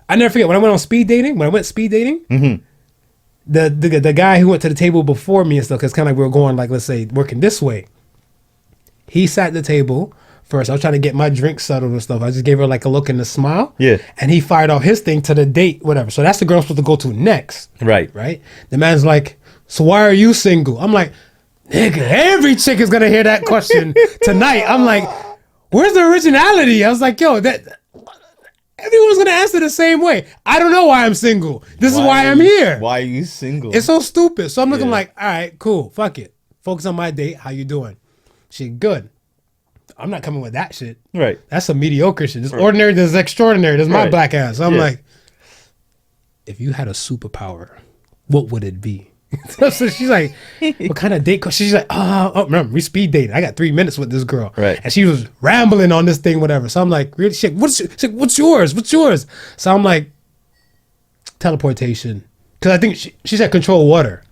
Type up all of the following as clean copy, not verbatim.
I never forget when I went on speed dating. When I went speed dating, the guy who went to the table before me and stuff, because kind of like we were going like, let's say, working this way. He sat at the table first. I was trying to get my drink settled and stuff. I just gave her like a look and a smile. Yeah. And he fired off his thing to the date, whatever. So that's the girl I'm supposed to go to next. Right. Right. The man's like, so why are you single? I'm like, nigga, every chick is gonna hear that question tonight. I'm like, where's the originality? I was like, yo, that everyone's gonna answer the same way. I don't know why I'm single. This is why I'm here. Why are you single? It's so stupid. So I'm looking like, all right, cool, fuck it. Focus on my date. How you doing? She good. I'm not coming with that shit. Right. That's some mediocre shit. There's ordinary, there's extraordinary. There's my black ass. So I'm like, if you had a superpower, what would it be? So she's like, what kind of date? She's like, oh, remember, we speed dated. I got 3 minutes with this girl. Right. And she was rambling on this thing, whatever. So I'm like, really? Shit, what's yours? What's yours? So I'm like, teleportation. Because I think she said control water.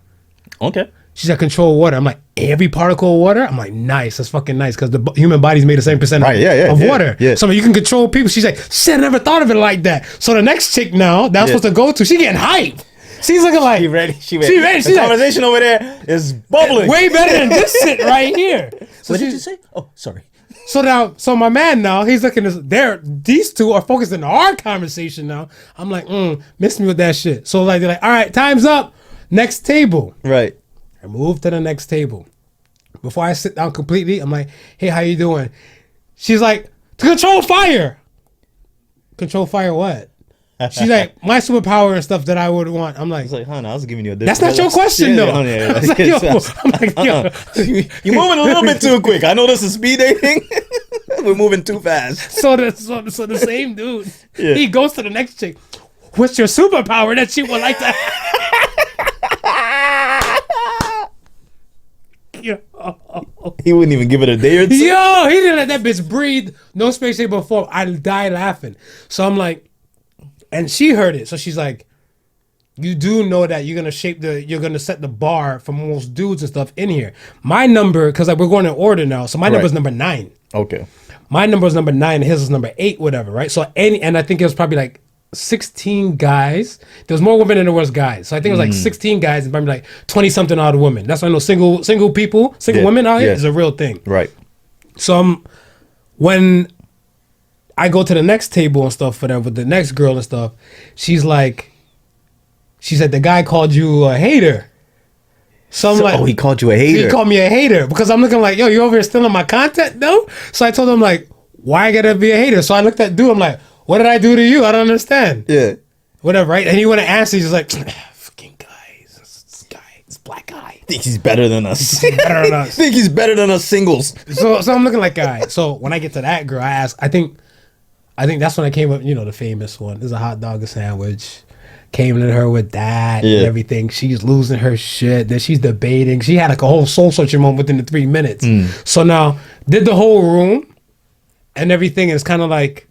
Okay. She said control water. I'm like, every particle of water? I'm like, nice. That's fucking nice. Because the human body's made the same percent of water. Yeah. So you can control people. She's like, shit, I never thought of it like that. So the next chick now that I'm supposed to go to, she getting hyped. She's looking like She ready. She ready. The conversation over there is bubbling. Way better than this shit right here. So what did you say? Oh, sorry. So my man now, he's looking at these two are focusing on our conversation now. I'm like, miss me with that shit. So like they're like, all right, time's up. Next table. Right. I move to the next table. Before I sit down completely, I'm like, hey, how you doing? She's like, to control fire. Control fire what? She's like, my superpower and stuff that I would want. I'm like, I was giving you a that's not your question, though. I'm like, yo, you're moving a little bit too quick. I know this is speed dating. We're moving too fast. So the same dude, he goes to the next chick. What's your superpower that she would like to? He wouldn't even give it a day or two. Yo, he didn't let that bitch breathe. No space able before. I die laughing. So I'm like, and she heard it. So she's like, you do know that you're gonna set the bar for most dudes and stuff in here. My number, because like we're going in order now. So my number is number 9. Okay. My number is number 9 and his is number 8, whatever, right? So and I think it was probably like 16 guys. There was more women than there was guys. So I think it was like 16 guys and probably like 20 something odd women. That's why I know single women out here is a real thing. Right. So when I go to the next table and stuff, whatever, with the next girl and stuff, she said the guy called you a hater. So I'm like, he called you a hater. He called me a hater because I'm looking like, yo, you over here stealing my content though? So I told him like, why I gotta be a hater? So I looked at dude, I'm like, what did I do to you? I don't understand. Yeah. Whatever, right? And he went to answer, he's just like, fucking guys, this black guy. Think he's better than us. Better than us. Think he's better than us singles. So I'm looking like, guy. So when I get to that girl, I ask, I think that's when I came up, the famous one. There's a hot dog, a sandwich. Came to her with that and everything. She's losing her shit. Then she's debating. She had like a whole soul searching moment within the 3 minutes. So now did the whole room and everything. It's kind of like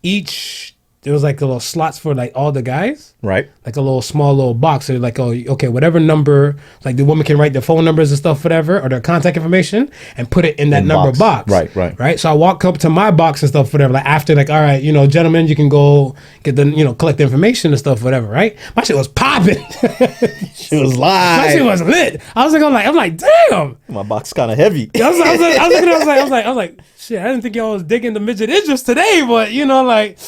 there was like a little slots for like all the guys. Right. Like a little small little box. So like, oh, okay, whatever number, like the woman can write their phone numbers and stuff, whatever, or their contact information and put it in that number box. Right. So I walk up to my box and stuff, whatever. Like after, like, all right, gentlemen, you can go get the, collect the information and stuff, whatever, right? My shit was popping. She was live. My shit was lit. I was like, I'm like, damn. My box kind of heavy. I was like, shit, I didn't think y'all was digging the midget idris today, but like,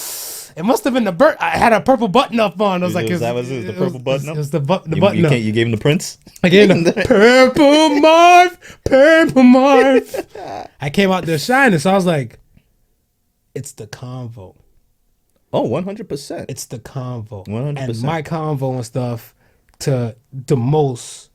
it must have been the I had a purple button up on. I was like, that was the purple button up? It was the button up. You gave him the prince? I gave him the purple Marv. I came out there shining, so I was like, it's the convo. Oh, 100%. It's the convo. 100%. And my convo and stuff to the most,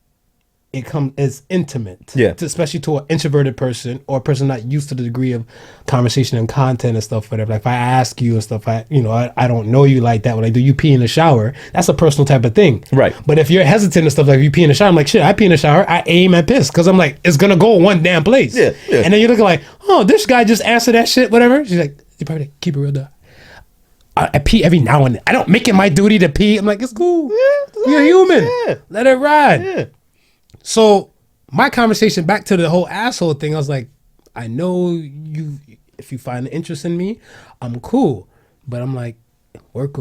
it's intimate. Yeah. Especially to an introverted person or a person not used to the degree of conversation and content and stuff, whatever. Like if I ask you and stuff, I don't know you like that. When I do you pee in the shower, that's a personal type of thing. Right. But if you're hesitant and stuff, like if you pee in the shower, I'm like, shit, I pee in the shower, I aim at piss. Because I'm like, it's going to go one damn place. Yeah. And then you're looking like, oh, this guy just answered that shit, whatever. She's like, you probably keep it real though. I pee every now and then. I don't make it my duty to pee. I'm like, it's cool. You're human. Yeah. Let it ride. Yeah. So my conversation back to the whole asshole thing, I was like, I know you, if you find interest in me, I'm cool. But I'm like, we're cool.